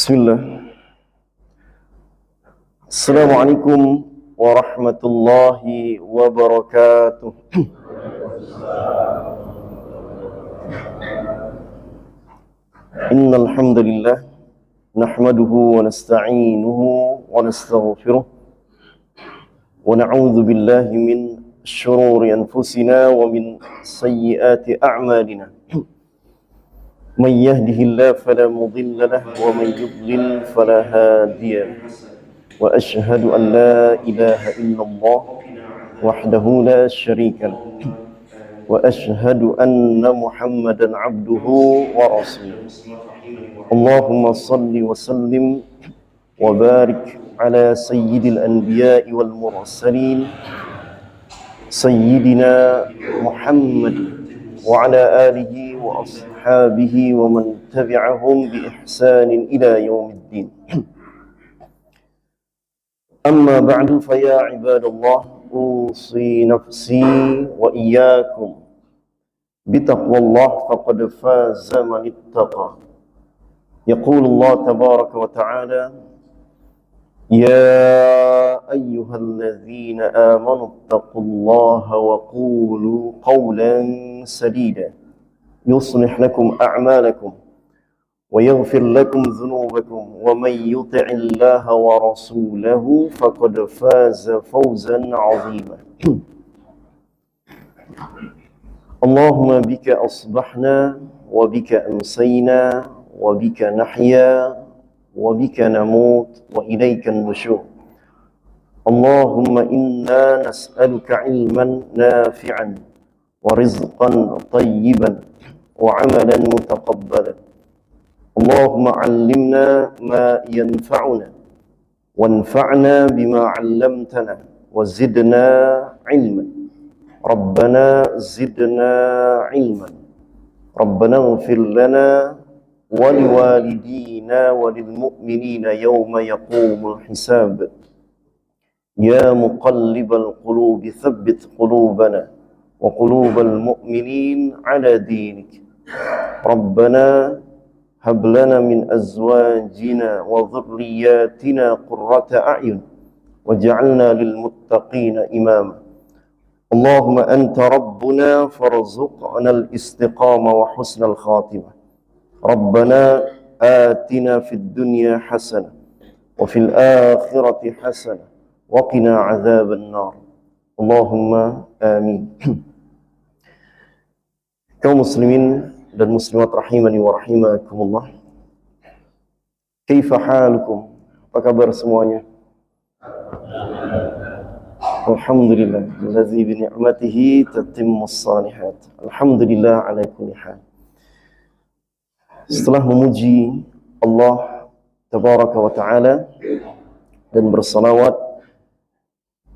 Bismillah. Assalamualaikum warahmatullahi wabarakatuh. Innal hamdalillah nahmaduhu wa nasta'inuhu wa nastaghfiruh wa na'udzu billahi min syururi anfusina wa min sayyiati a'malina. من يهده الله فلا مضل له ومن يضلل فلا هادي له وأشهد أن لا إله إلا الله وحده لا شريك له وأشهد أن محمدا عبده ورسوله اللهم صل وسلم وبارك على سيد الأنبياء والمرسلين سيدنا محمد وعلى آله وأصحابه ومن تبعهم بإحسان إلى يوم الدين. أما بعد فيا عباد الله أوصي نفسي وإياكم بتقوى الله فقد فاز من اتقى. يقول الله تبارك وتعالى يا أيها الذين آمنوا اتقوا الله وقولوا قولا سديدا يصلح لكم أعمالكم ويغفر لكم ذنوبكم ومن يطع الله ورسوله فقد فاز فوزا عظيما. اللهم بك أصبحنا وبك أمسينا وبك نحيا وبك نموت وإليك النشور. اللهم إنا نسألك علما نافعا ورزقا طيبا وعملا متقبلا. اللهم علمنا ما ينفعنا وانفعنا بما علمتنا وزدنا علما. ربنا زدنا علما. ربنا اغفر لنا ولوالدينا وللمؤمنين يوم يقوم الحساب. يا مقلب القلوب ثبت قلوبنا وقلوب المؤمنين على دينك. ربنا هب لنا من أزواجنا وذرياتنا قرة أعين وجعلنا للمتقين إماما. اللهم أنت ربنا فارزقنا الاستقامة وحسن الخاتمة. ربنا آتنا في الدنيا حسنة وفي الآخرة حسنة وقنا عذاب النار. Allahumma amin. Kaum muslimin dan muslimat rahimani wa rahimakumullah. Kaifa halukum? Apa kabar semuanya? Alhamdulillah allazi bi ni'matihi tatimmus shalihat. Alhamdulillah ala kulli hal. Setelah memuji Allah tabaraka wa taala dan bersalawat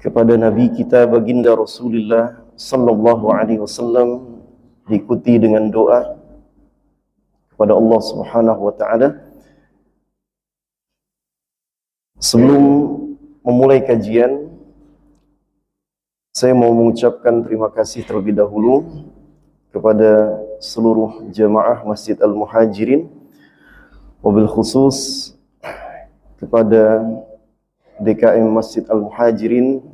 kepada Nabi kita baginda Rasulullah sallallahu alaihi wasallam, diikuti dengan doa kepada Allah Subhanahu wa taala. Sebelum memulai kajian, saya mau mengucapkan terima kasih terlebih dahulu kepada seluruh jemaah Masjid Al-Muhajirin, wabil khusus kepada DKM Masjid Al-Muhajirin.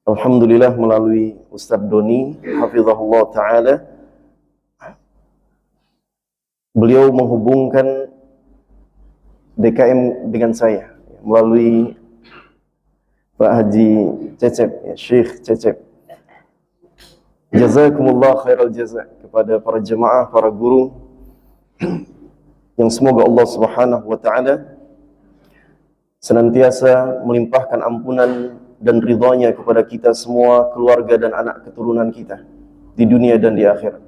Alhamdulillah melalui Ustadz Doni hafizahullah ta'ala, beliau menghubungkan DKM dengan saya melalui Pak Haji Cecep, ya, Syekh Cecep. Jazakumullah khairal jaza kepada para jemaah, para guru, yang semoga Allah Subhanahu wa ta'ala senantiasa melimpahkan ampunan dan ridhanya kepada kita semua, keluarga dan anak keturunan kita di dunia dan di akhirat.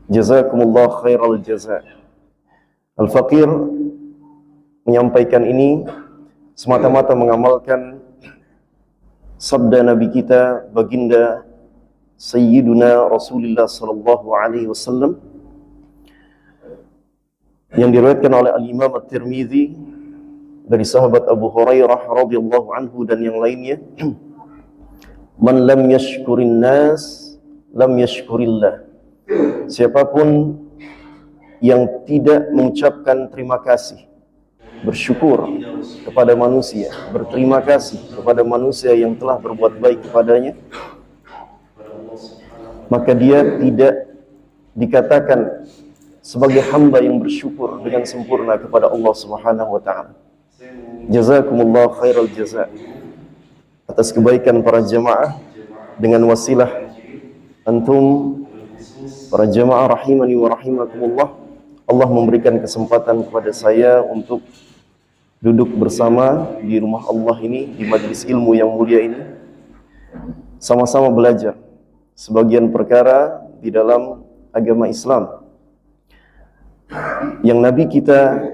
Jazakumullah khairal jaza. Al-Faqir menyampaikan ini semata-mata mengamalkan sabda Nabi kita baginda Sayyiduna Rasulullah sallallahu alaihi wasallam yang diriwayatkan oleh Al-Imam At-Tirmidzi dari sahabat Abu Hurairah radhiyallahu anhu dan yang lainnya. Man lam yashkurin nas lam yashkurillah. Siapapun yang tidak mengucapkan terima kasih, bersyukur kepada manusia, berterima kasih kepada manusia yang telah berbuat baik kepadanya, maka dia tidak dikatakan sebagai hamba yang bersyukur dengan sempurna kepada Allah Subhanahu wa taala. Jazakumullah khairal jaza atas kebaikan para jamaah. Dengan wasilah antum para jamaah rahimani wa rahimakumullah, Allah memberikan kesempatan kepada saya untuk duduk bersama di rumah Allah ini, di majlis ilmu yang mulia ini, sama-sama belajar sebagian perkara di dalam agama Islam yang Nabi kita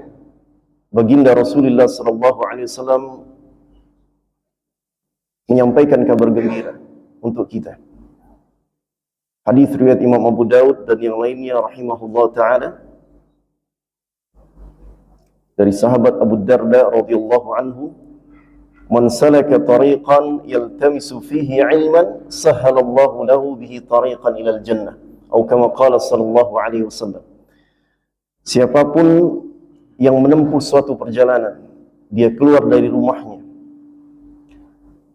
baginda Rasulullah SAW menyampaikan kabar gembira untuk kita. Hadis riwayat Imam Abu Daud dan yang lainnya rahimahullah ta'ala dari sahabat Abu Darda radhiyallahu anhu, "Man salaka tariqan yaltamisu fihi 'ilman, sahhalallahu lahu bihi tariqan ilal jannah." Atau kama qala sallallahu alaihi wasallam. Siapapun yang menempuh suatu perjalanan, dia keluar dari rumahnya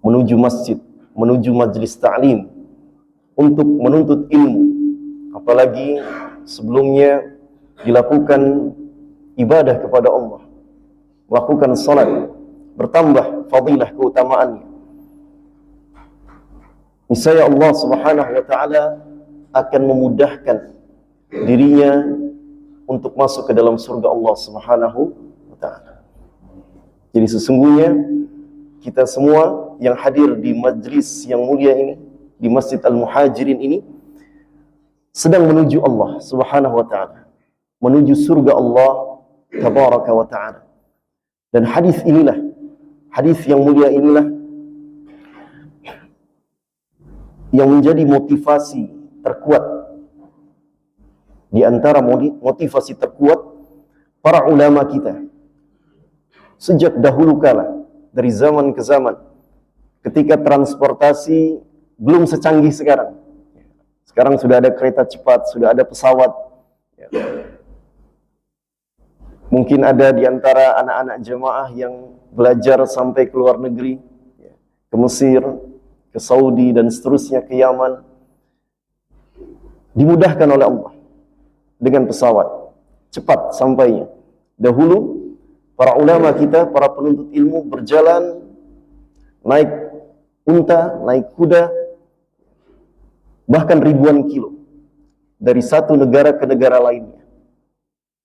menuju masjid, menuju majlis ta'lim untuk menuntut ilmu, apalagi sebelumnya dilakukan ibadah kepada Allah, melakukan salat, bertambah fadilah keutamaannya, niscaya Allah Subhanahu wa taala akan memudahkan dirinya untuk masuk ke dalam surga Allah Subhanahu wa taala. Jadi sesungguhnya kita semua yang hadir di majlis yang mulia ini, di Masjid Al-Muhajirin ini, sedang menuju Allah Subhanahu wa taala, menuju surga Allah Tabaraka wa taala. Dan hadis inilah, hadis yang mulia inilah yang menjadi motivasi terkuat, di antara motivasi terkuat para ulama kita sejak dahulu kala, dari zaman ke zaman, ketika transportasi belum secanggih sekarang. Sekarang sudah ada kereta cepat, sudah ada pesawat. Mungkin ada di antara anak-anak jemaah yang belajar sampai ke luar negeri, ke Mesir, ke Saudi, dan seterusnya, ke Yaman. Dimudahkan oleh Allah dengan pesawat, cepat sampainya. Dahulu para ulama kita, para penuntut ilmu berjalan naik unta, naik kuda, bahkan ribuan kilo dari satu negara ke negara lainnya.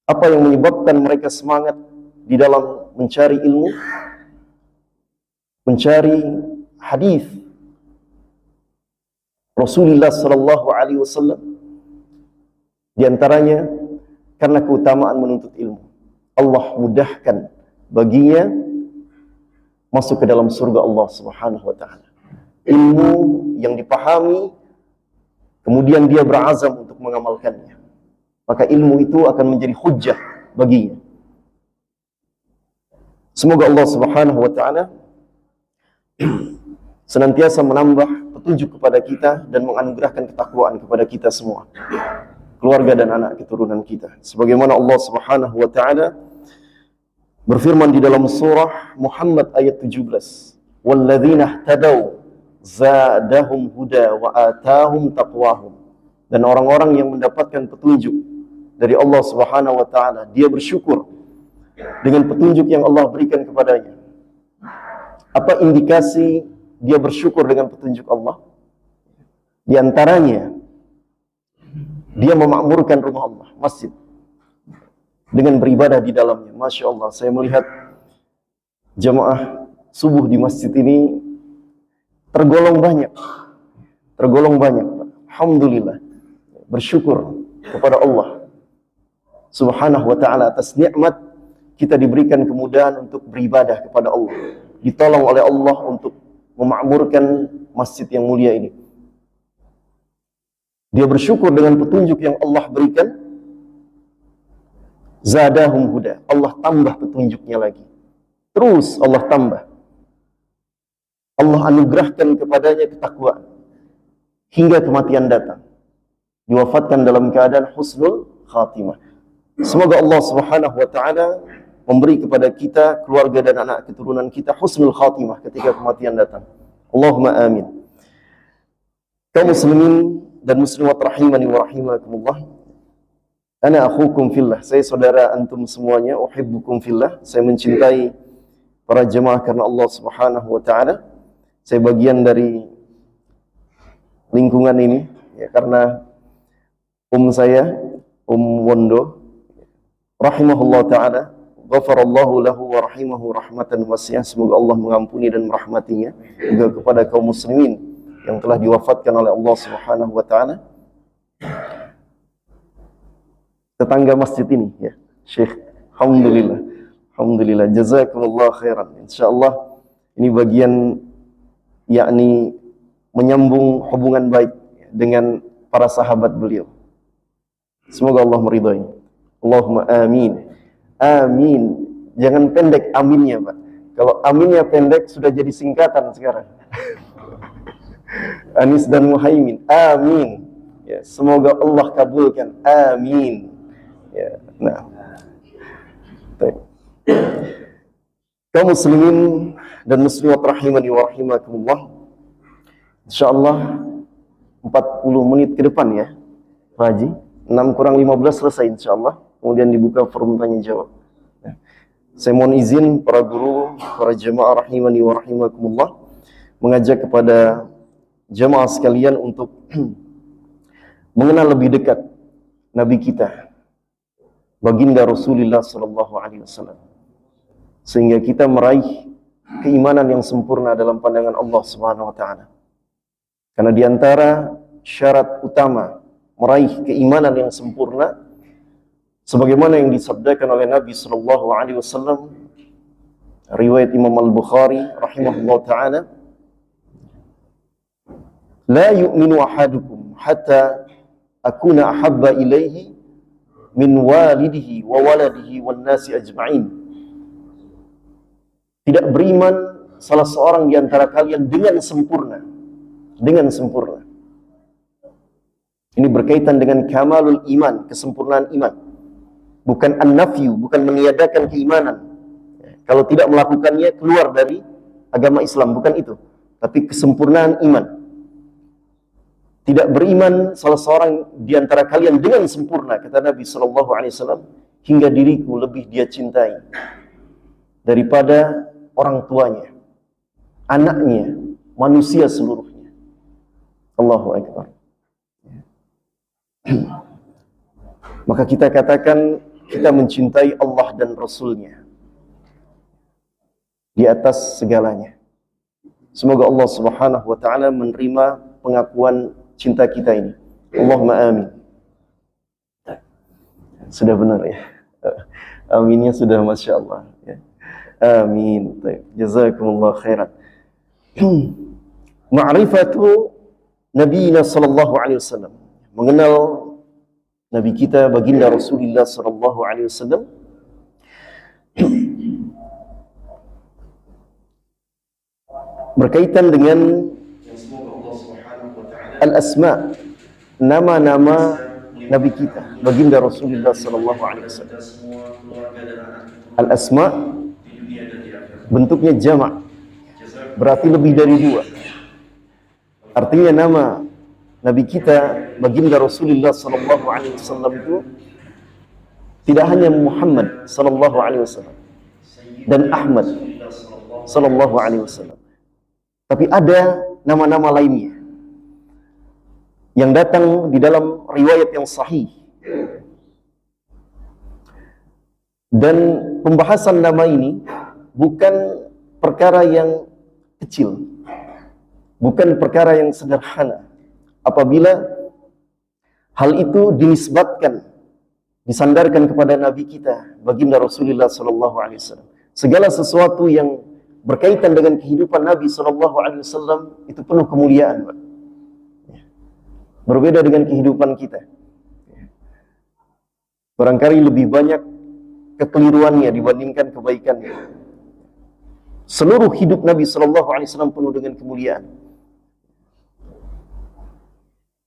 Apa yang menyebabkan mereka semangat di dalam mencari ilmu, mencari hadis Rasulullah sallallahu alaihi wasallam? Di antaranya karena keutamaan menuntut ilmu. Allah mudahkan baginya masuk ke dalam surga Allah Subhanahu wa taala. Ilmu yang dipahami, kemudian dia berazam untuk mengamalkannya, maka ilmu itu akan menjadi hujjah baginya. Semoga Allah Subhanahu wa taala senantiasa menambah petunjuk kepada kita dan menganugerahkan ketakwaan kepada kita semua, keluarga dan anak keturunan kita. Sebagaimana Allah Subhanahu wa taala berfirman di dalam surah Muhammad ayat 17, "Walladzina ihtadaw zadahum huda wa atahum taqwahum." Dan orang-orang yang mendapatkan petunjuk dari Allah Subhanahu wa taala, dia bersyukur dengan petunjuk yang Allah berikan kepadanya. Apa indikasi dia bersyukur dengan petunjuk Allah? Di antaranya dia memakmurkan rumah Allah, masjid, dengan beribadah di dalamnya. Masya Allah, saya melihat jamaah subuh di masjid ini tergolong banyak. Alhamdulillah, bersyukur kepada Allah Subhanahu wa ta'ala atas nikmat kita diberikan kemudahan untuk beribadah kepada Allah, ditolong oleh Allah untuk memakmurkan masjid yang mulia ini. Dia bersyukur dengan petunjuk yang Allah berikan. Zadahum huda, Allah tambah petunjuknya lagi. Terus Allah tambah. Allah anugerahkan kepadanya ketakwaan hingga kematian datang. Diwafatkan dalam keadaan husnul khatimah. Semoga Allah Subhanahu wa taala memberi kepada kita, keluarga dan anak keturunan kita husnul khatimah ketika kematian datang. Allahumma amin. Kaum muslimin dan muslimat rahimani wa rahimakumullah. Ana akhukum fillah. Saya saudara antum semuanya, uhibbukum fillah. Saya mencintai para jemaah karena Allah Subhanahu wa taala. Saya bagian dari lingkungan ini ya, karena saya Wondo rahimahullah taala, ghafarallahu lahu wa rahimahu rahmatan wasi'ah. Semoga Allah mengampuni dan merahmatinya, juga kepada kaum muslimin yang telah diwafatkan oleh Allah Subhanahu wa taala. Tetangga masjid ini ya, Syekh. Alhamdulillah, jazakumullah khairan. Insyaallah ini bagian yakni menyambung hubungan baik dengan para sahabat beliau. Semoga Allah meridai. Allahumma amin. Amin. Jangan pendek aminnya, Pak. Kalau aminnya pendek sudah jadi singkatan sekarang. Anis dan Muhaimin. Amin. Ya, semoga Allah kabulkan. Amin. Ya, nah. Baik. Kaum muslimin dan muslimat rahimani wa rahimakumullah. Insyaallah 40 menit ke depan ya, Pak Haji. 6 kurang 15 selesai insyaallah. Kemudian dibuka forum tanya jawab. Ya. Saya mohon izin para guru, para jemaah rahimani wa rahimakumullah, mengajak kepada jemaah sekalian untuk mengenal lebih dekat Nabi kita, baginda Rasulullah sallallahu alaihi wasallam, sehingga kita meraih keimanan yang sempurna dalam pandangan Allah Subhanahu wa taala. Karena di antara syarat utama meraih keimanan yang sempurna, sebagaimana yang disabdakan oleh Nabi sallallahu alaihi wasallam, riwayat Imam Al-Bukhari rahimahullah taala, la yu'minu ahadukum hatta akuna ahabba ilaihi min walidihi wa waladihi wan nasi ajma'in. Tidak beriman salah seorang di antara kalian dengan sempurna. Dengan sempurna. Ini berkaitan dengan kamalul iman, kesempurnaan iman. Bukan an-nafyu, bukan meniadakan keimanan. Kalau tidak melakukannya keluar dari agama Islam, bukan itu. Tapi kesempurnaan iman. Tidak beriman salah seorang di antara kalian dengan sempurna, kata Nabi sallallahu alaihi wasallam, hingga diriku lebih dia cintai daripada orang tuanya, anaknya, manusia seluruhnya. Allahu akbar. Maka kita katakan kita mencintai Allah dan Rasulnya di atas segalanya. Semoga Allah Subhanahu wa taala menerima pengakuan cinta kita ini. Allahumma amin. Sudah benar ya. Aminnya sudah Masya Allah ya. Amin. Jazakumullah khairan. Ma'rifatu Nabiina sallallahu alaihi wasallam, mengenal Nabi kita baginda Rasulullah sallallahu alaihi wasallam, berkaitan dengan al-asma, nama-nama Nabi kita baginda Rasulullah sallallahu alaihi wasallam. Al-asma bentuknya jamak, berarti lebih dari 2. Artinya nama Nabi kita baginda Rasulullah sallallahu alaihi wasallam itu tidak hanya Muhammad sallallahu alaihi wasallam dan Ahmad sallallahu alaihi wasallam, tapi ada nama-nama lainnya yang datang di dalam riwayat yang sahih. Dan pembahasan nama ini bukan perkara yang kecil, bukan perkara yang sederhana. Apabila hal itu dinisbatkan, disandarkan kepada Nabi kita, baginda Rasulullah sallallahu alaihi wasallam, segala sesuatu yang berkaitan dengan kehidupan Nabi sallallahu alaihi wasallam itu penuh kemuliaan, Pak. Berbeda dengan kehidupan kita. Barangkali lebih banyak kekeliruannya dibandingkan kebaikannya. Seluruh hidup Nabi sallallahu alaihi wasallam penuh dengan kemuliaan.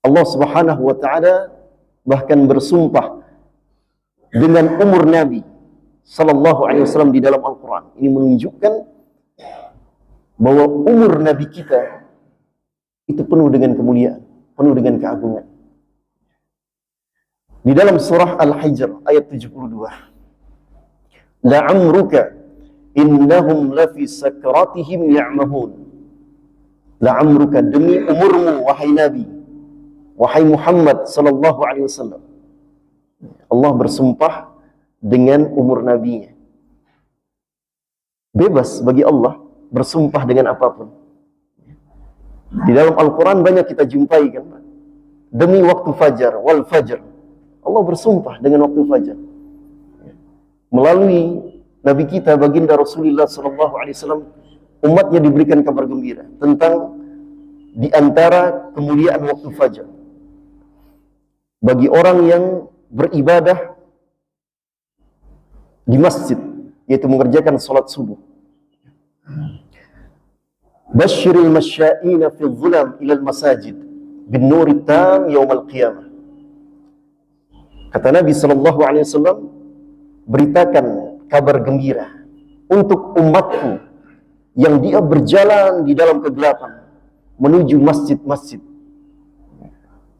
Allah Subhanahu wa taala bahkan bersumpah dengan umur Nabi sallallahu alaihi wasallam di dalam Al-Quran. Ini menunjukkan bahwa umur Nabi kita itu penuh dengan kemuliaan, penuh dengan keagungan. Di dalam surah Al-Hijr ayat 72, la'amruka innahum lafi sakratihim ya'mahun. La'amruka, demi umurmu wahai Nabi, wahai Muhammad sallallahu alaihi wasallam. Allah bersumpah dengan umur nabinya. Bebas bagi Allah bersumpah dengan apapun. Di dalam Al-Quran banyak kita jumpai kan, demi waktu fajar, wal fajr, Allah bersumpah dengan waktu fajar. Melalui Nabi kita baginda Rasulullah SAW, umatnya diberikan kabar gembira tentang di antara kemuliaan waktu fajar bagi orang yang beribadah di masjid, yaitu mengerjakan salat subuh. Basyiril masya'ina fi dhulam ilal masajid bin nuri tam yaumal qiyamah. Kata Nabi SAW, beritakan kabar gembira untuk umatku yang dia berjalan di dalam kegelapan menuju masjid-masjid.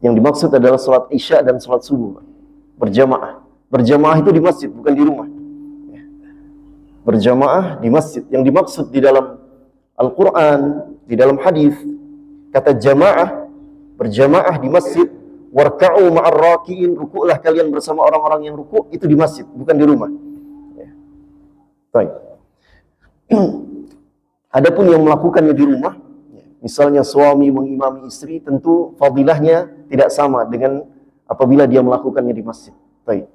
Yang dimaksud adalah salat isya dan salat subuh berjamaah. Berjamaah itu di masjid, bukan di rumah. Berjamaah di masjid. Yang dimaksud di dalam Al-Quran, di dalam hadis, kata jamaah, berjamaah di masjid. Warka'u ma'ar raki'in, rukuklah kalian bersama orang-orang yang rukuk, itu di masjid, bukan di rumah. Baik. Adapun yang melakukannya di rumah, misalnya suami mengimami istri, tentu fadilahnya tidak sama dengan apabila dia melakukannya di masjid. Baik.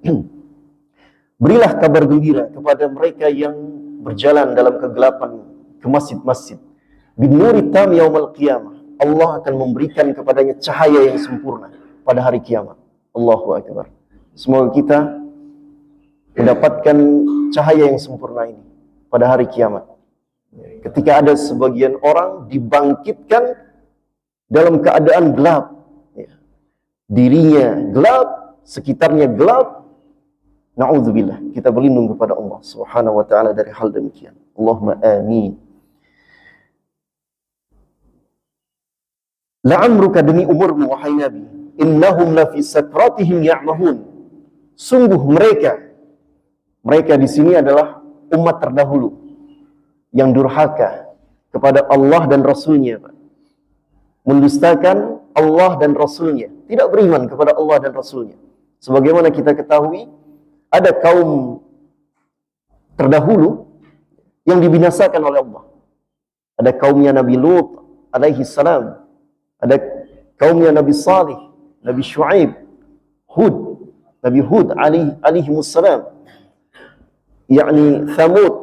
Berilah kabar gembira kepada mereka yang berjalan dalam kegelapan ke masjid-masjid. Bin nuri tam yaumal qiyamah. Allah akan memberikan kepadanya cahaya yang sempurna pada hari kiamat. Allahu Akbar. Semoga kita mendapatkan cahaya yang sempurna ini pada hari kiamat. Ketika ada sebagian orang dibangkitkan dalam keadaan gelap, dirinya gelap, sekitarnya gelap. Na'udzubillah, kita berlindung kepada Allah Subhanahu wa ta'ala dari hal demikian. Allahumma amin. La'amruka, demi umurmu wahai Nabi, innahum lafi sakratihim ya'mahun. Sungguh mereka di sini adalah umat terdahulu yang durhaka kepada Allah dan Rasulnya, mendustakan Allah dan Rasulnya, tidak beriman kepada Allah dan Rasulnya. Sebagaimana kita ketahui, ada kaum terdahulu yang dibinasakan oleh Allah. Ada kaumnya Nabi Lut alaihi salam, ada kaumnya Nabi Salih, Nabi Shu'aib, Nabi Hud alaihi salam, yakni Thamud,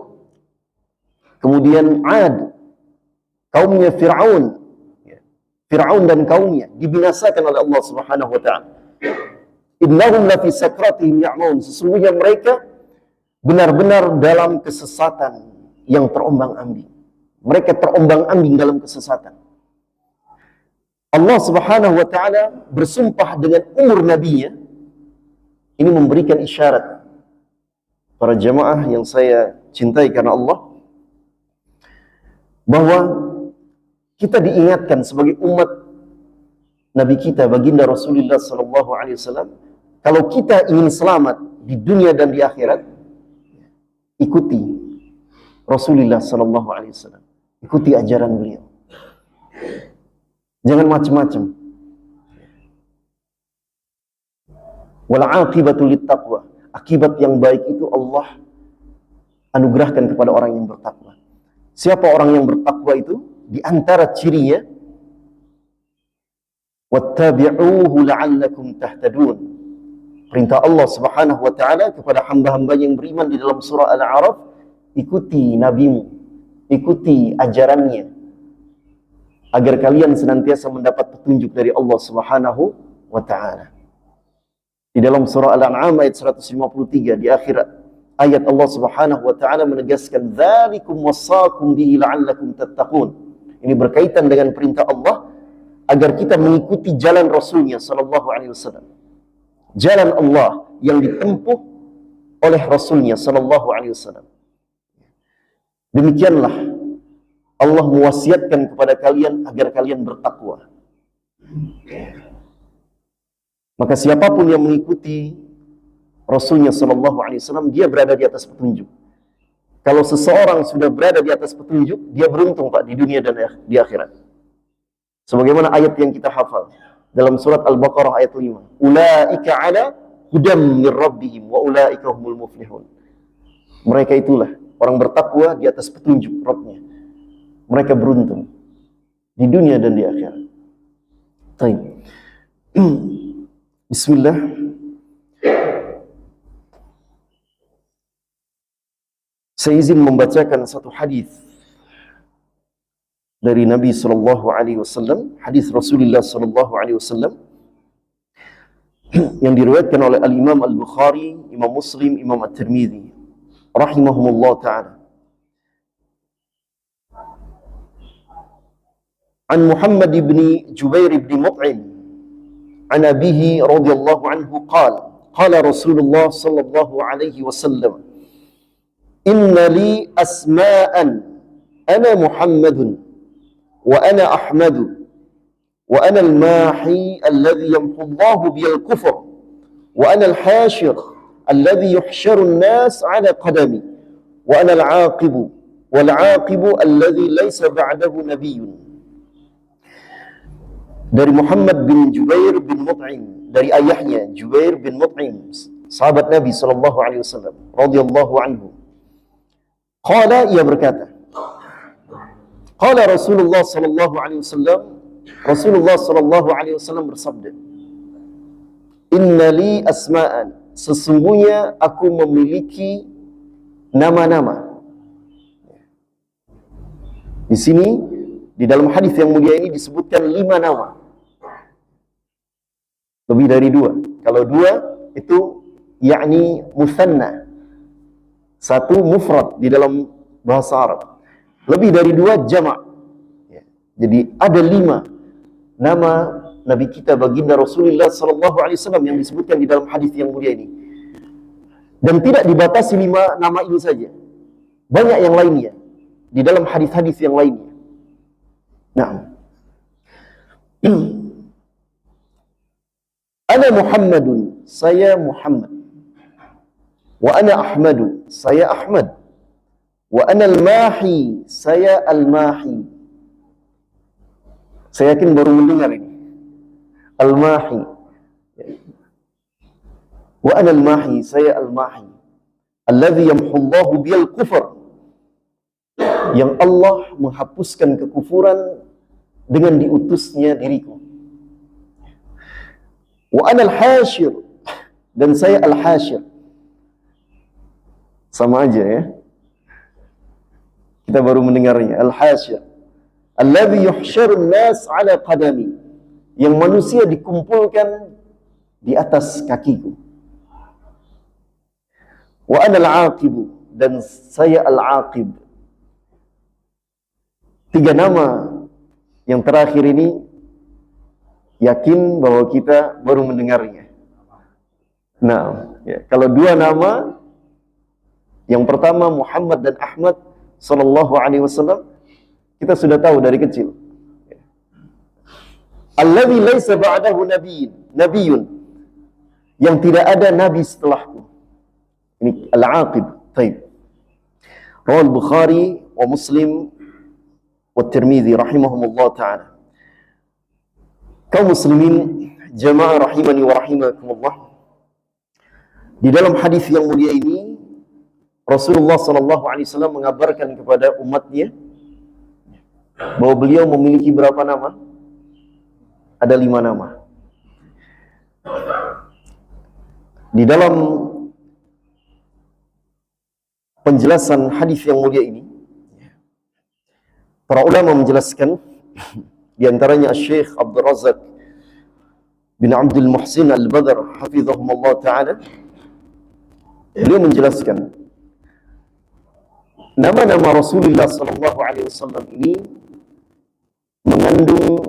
kemudian Ad, kaumnya Fir'aun dan kaumnya dibinasakan oleh Allah Subhanahu wa ta'ala. Innahum lafi sakratihim ya'mahun. Sesungguhnya mereka benar-benar dalam kesesatan yang terombang-ambing. Mereka terombang-ambing dalam kesesatan. Allah Subhanahu wa ta'ala bersumpah dengan umur nabinya. Ini memberikan isyarat, para jamaah yang saya cintai karena Allah, bahwa kita diingatkan sebagai umat Nabi kita baginda Rasulullah SAW, kalau kita ingin selamat di dunia dan di akhirat, ikuti Rasulullah SAW, ikuti ajaran beliau. Jangan macam-macam. Wal aqibatu littaqwa. Akibat yang baik itu Allah anugerahkan kepada orang yang bertakwa. Siapa orang yang bertakwa itu? Di antara cirinya, wattabi'uhu la'allakum tahtadun. Perintah Allah Subhanahu wa ta'ala kepada hamba-hamba yang beriman di dalam surah Al-A'raf, ikuti nabimu, ikuti ajarannya, agar kalian senantiasa mendapat petunjuk dari Allah Subhanahu wa ta'ala. Di dalam surah Al-An'am ayat 153, di akhirat ayat, Allah Subhanahu wa ta'ala menegaskan, dzalikum wassakum bihi la'allakum tattaqun. Ini berkaitan dengan perintah Allah agar kita mengikuti jalan Rasulnya sallallahu alaihi wasallam. Jalan Allah yang ditempuh oleh Rasulnya sallallahu alaihi wasallam. Demikianlah Allah mewasiatkan kepada kalian agar kalian bertakwa. Maka siapapun yang mengikuti Rasulnya sallallahu alaihi wasallam, dia berada di atas petunjuk. Kalau seseorang sudah berada di atas petunjuk, dia beruntung Pak di dunia dan di akhirat. Sebagaimana ayat yang kita hafal dalam surat Al-Baqarah ayat 5. Ulaika ala hudam min rabbihim wa ulaika humul muflihun. Mereka itulah orang bertakwa di atas petunjuk Rabb-nya. Mereka beruntung di dunia dan di akhirat. Baik. Bismillah. Saya izin membacakan satu hadis dari Nabi sallallahu alaihi wasallam, hadis Rasulullah sallallahu alaihi wasallam yang diriwayatkan oleh Al-Imam Al-Bukhari, Imam Muslim, Imam At-Tirmidzi rahimahumullah taala. An Muhammad ibn Jubair ibn Mut'im an abihi radhiyallahu anhu qala Rasulullah sallallahu alaihi wasallam inna li asma'an ana Muhammadun wa ana Ahmadu wa ana al-mahi alladhi yamhu Allahu bil kufr wa ana al-hashir alladhi yuhsharu an-nas ala qadami wa ana al-aqibu wal aqibu alladhi laysa ba'dahu nabiyyun. Dari Muhammad bin Jubair bin Mut'im, dari ayahnya Jubair bin Mut'im, sahabat Nabi sallallahu alaihi wasallam radhiyallahu anhu. Qala, ia berkata, qala Rasulullah sallallahu alaihi wasallam, Rasulullah sallallahu alaihi wasallam bersabda, inna li asma'an, sesungguhnya aku memiliki nama-nama. Di sini di dalam hadis yang mulia ini disebutkan 5 nama. Lebih dari 2. Kalau 2 itu yakni musanna. 1 mufrad di dalam bahasa Arab. Lebih dari 2 jamak. Jadi ada 5 nama Nabi kita baginda Rasulullah sallallahu alaihi wasallam yang disebutkan di dalam hadis yang mulia ini. Dan tidak dibatasi 5 nama ini saja. Banyak yang lainnya di dalam hadis-hadis yang lainnya. Nah, ana Muhammadun, saya Muhammad. Wa ana Ahmadu, saya Ahmad. Wa ana al-mahi, saya al-mahi. Saya yakin baru mendengar ini. Al-mahi. Wa ana al-mahi, saya al-mahi. Alladhi yamhu Allahu bil kufr. Yang Allah menghapuskan kekufuran dengan diutusnya diriku. Wa ana al-hashir, dan saya al-hashir. Sama aja ya. Kita baru mendengarnya. Al-hashir alladhi yuhsyarun nas ala qadami, yang manusia dikumpulkan di atas kakiku. Wa ana al-aqibu, dan saya al-aqib. 3 nama yang terakhir ini yakin bahwa kita baru mendengarnya. Nah, ya, kalau 2 nama, yang pertama Muhammad dan Ahmad sallallahu alaihi wasallam, kita sudah tahu dari kecil. Alladzi laisa ba'dahu nabiyyun, yang tidak ada nabi setelahku. Ini al-aqib. Baik. Rawal Bukhari wa Muslim wa Tirmidzi rahimahumullah ta'ala. Kaum muslimin jamaah rahimani wa rahimakumullah, di dalam hadis yang mulia ini Rasulullah sallallahu alaihi wasallam mengabarkan kepada umatnya bahwa beliau memiliki berapa nama? Ada 5 nama. Di dalam penjelasan hadis yang mulia ini, para ulama menjelaskan, di antaranya Syekh Abdul Razak bin Abdul Muhsin Al-Badr hafizahumullah ta'ala, beliau menjelaskan nama-nama Rasulullah sallallahu alaihi wasallam ini mengandung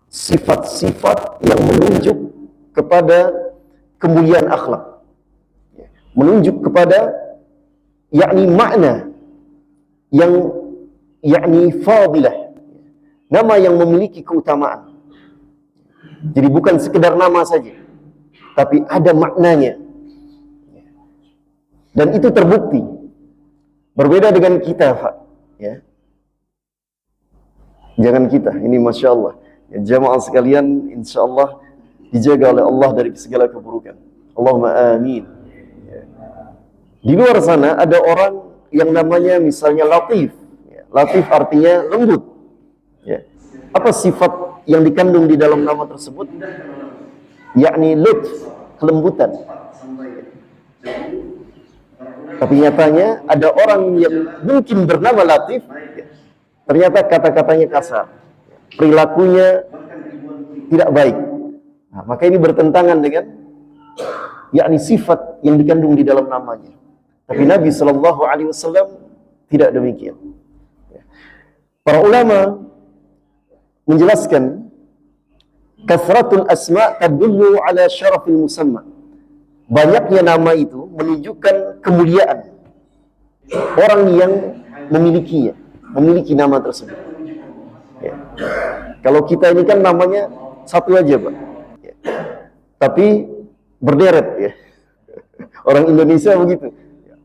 sifat-sifat yang menunjuk kepada kemuliaan akhlak. menunjuk kepada yakni makna yang yakni fadilah, nama yang memiliki keutamaan. Jadi bukan sekedar nama saja, tapi ada maknanya. Dan itu terbukti. Berbeda dengan kita, Pak. Ya. Jangan kita, ini Masya Allah. Ya, jamaah sekalian, insya Allah dijaga oleh Allah dari segala keburukan. Allahumma amin. Ya. Di luar sana ada orang yang namanya misalnya Latif. Ya. Latif artinya lembut. Ya. Apa sifat yang dikandung di dalam nama tersebut? Yakni lutf, kelembutan. Tapi nyatanya ada orang yang mungkin bernama Latif, ya, ternyata kata-katanya kasar, perilakunya tidak baik. Nah, maka ini bertentangan dengan yakni sifat yang dikandung di dalam namanya. Tapi Nabi Shallallahu Alaihi Wasallam tidak demikian. Para ulama menjelaskan kasratul asma tadullu ala syarafil musamma. Banyaknya nama itu menunjukkan kemuliaan orang yang memilikinya, memiliki nama tersebut. Ya. Kalau kita ini kan namanya satu aja, Pak. Ya. Tapi berderet, ya. Orang Indonesia begitu.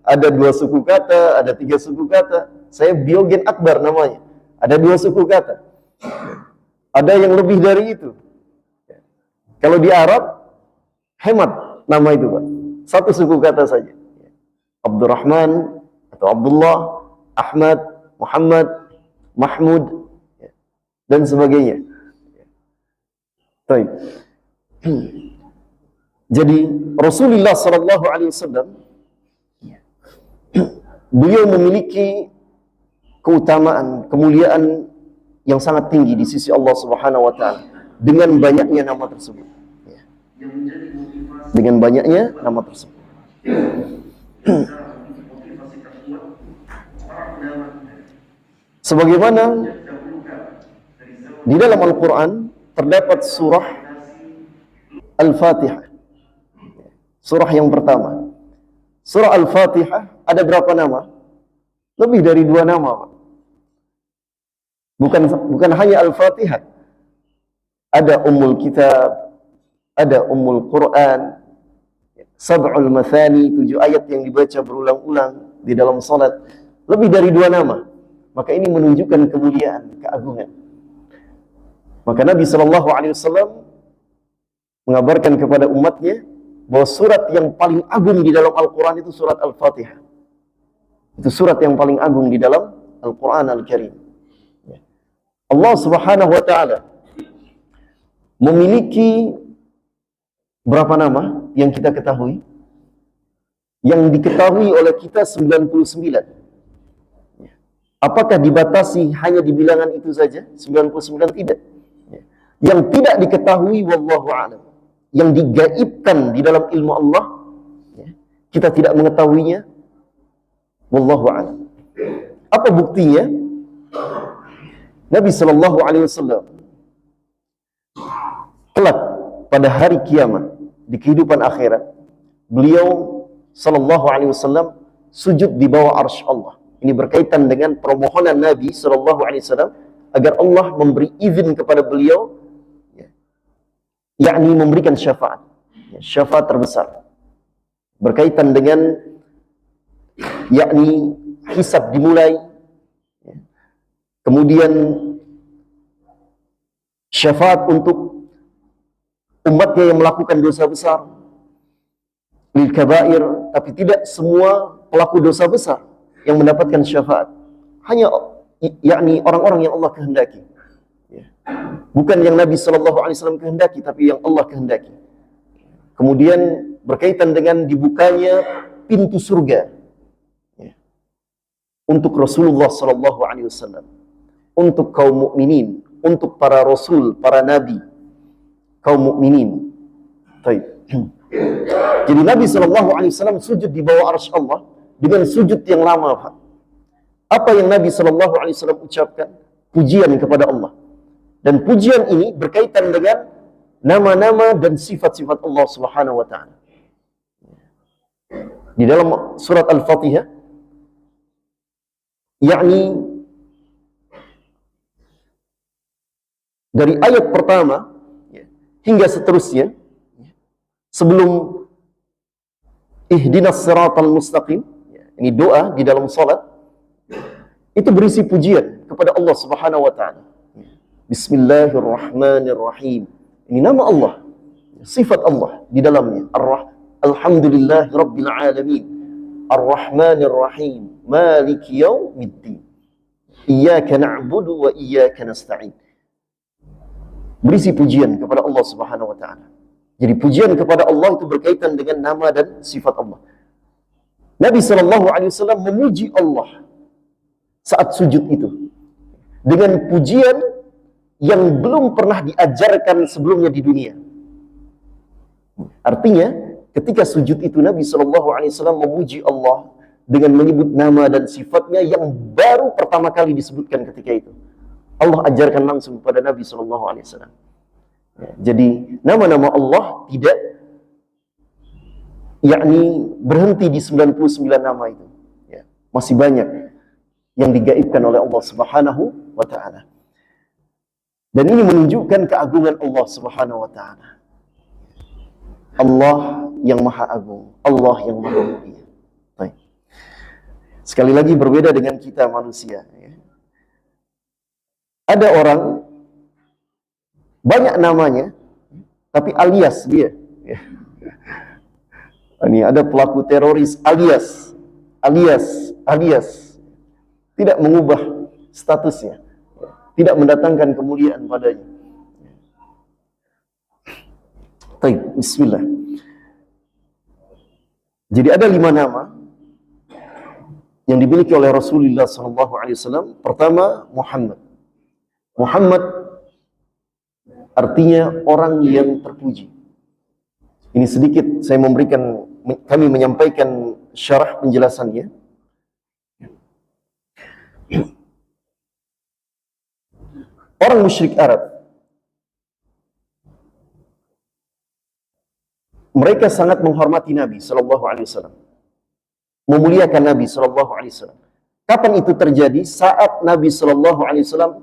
Ada 2 suku kata, ada 3 suku kata. Saya Biogen Akbar namanya. Ada 2 suku kata. Ada yang lebih dari itu. Kalau di Arab, hemat nama itu, Pak. 1 suku kata saja. Abdurrahman atau Abdullah, Ahmad, Muhammad, Mahmud, dan sebagainya. Baik. Jadi Rasulullah Sallallahu Alaihi Wasallam beliau memiliki keutamaan, kemuliaan yang sangat tinggi di sisi Allah Subhanahu Wa Taala dengan banyaknya nama tersebut. Dengan banyaknya nama tersebut. Sebagaimana di dalam Al-Quran terdapat surah Al-Fatihah. Surah yang pertama. Surah Al-Fatihah ada berapa nama? Lebih dari 2 nama, Pak. Bukan hanya Al-Fatihah. Ada Ummul Kitab, ada Ummul Quran, Sab'ul Mathani, 7 ayat yang dibaca berulang-ulang di dalam salat. Lebih dari 2 nama. Maka ini menunjukkan kemuliaan, keagungan. Maka Nabi SAW mengabarkan kepada umatnya bahwa surat yang paling agung di dalam Al-Quran itu surat Al-Fatihah. Itu surat yang paling agung di dalam Al-Quran Al-Karim. Allah Subhanahu Wa Ta'ala memiliki berapa nama yang kita ketahui? Yang diketahui oleh kita 99. Apakah dibatasi hanya di bilangan itu saja? 99 tidak. Yang tidak diketahui wallahu a'lam, yang digaibkan di dalam ilmu Allah, kita tidak mengetahuinya, wallahu a'lam. Apa buktinya? Nabi Sallallahu Alaihi Wasallam kelak pada hari kiamat di kehidupan akhirat, beliau Sallallahu Alaihi Wasallam sujud di bawah arsy Allah. Ini berkaitan dengan permohonan Nabi Sallallahu Alaihi Wasallam agar Allah memberi izin kepada beliau, yakni memberikan syafaat, syafaat terbesar, berkaitan dengan yakni hisab dimulai, kemudian syafaat untuk umatnya yang melakukan dosa besar, lil kabair, tapi tidak semua pelaku dosa besar yang mendapatkan syafaat, hanya yakni orang-orang yang Allah kehendaki. Bukan yang Nabi SAW kehendaki, tapi yang Allah kehendaki. Kemudian berkaitan dengan dibukanya pintu surga untuk Rasulullah SAW, untuk kaum mukminin, untuk para rasul, para nabi, kaum mukminin. Baik. Jadi Nabi SAW sujud di bawah arsy Allah dengan sujud yang lama, Pak. Apa yang Nabi SAW ucapkan? Pujian kepada Allah. Dan pujian ini berkaitan dengan nama-nama dan sifat-sifat Allah Subhanahu wa taala. di dalam surat Al-Fatihah, yakni dari ayat pertama hingga seterusnya, sebelum ihdinas siratal mustaqim, ini doa di dalam salat, itu berisi pujian kepada Allah Subhanahu wa taala. Bismillahirrahmanirrahim. Ini nama Allah, sifat Allah di dalamnya. Alhamdulillahi rabbil alamin. Ar-Rahmanir Rahim. Maliki yaumiddin. Iyyaka na'budu wa iyyaka nasta'in. Berisi pujian kepada Allah Subhanahu wa taala. Jadi pujian kepada Allah itu berkaitan dengan nama dan sifat Allah. Nabi sallallahu alaihi wasallam memuji Allah saat sujud itu dengan pujian yang belum pernah diajarkan sebelumnya di dunia. Artinya, ketika sujud itu Nabi SAW memuji Allah dengan menyebut nama dan sifatnya yang baru pertama kali disebutkan ketika itu. Allah ajarkan langsung kepada Nabi SAW. Jadi, nama-nama Allah tidak yakni berhenti di 99 nama itu. Masih banyak yang digaibkan oleh Allah Subhanahu wa ta'ala. Dan ini menunjukkan keagungan Allah Subhanahu wa ta'ala. Allah yang maha agung, Allah yang maha mulia. Baik. Sekali lagi berbeda dengan kita manusia. Ada orang banyak namanya, tapi alias dia. Ini ada pelaku teroris alias. Tidak mengubah statusnya. Tidak mendatangkan kemuliaan padanya. Baik, bismillah. Jadi ada 5 nama yang dimiliki oleh Rasulullah SAW. Pertama, Muhammad. Muhammad artinya orang yang terpuji. Ini sedikit kami menyampaikan syarah penjelasannya. Orang musyrik Arab, mereka sangat menghormati Nabi SAW, memuliakan Nabi SAW. Kapan itu terjadi? Saat Nabi SAW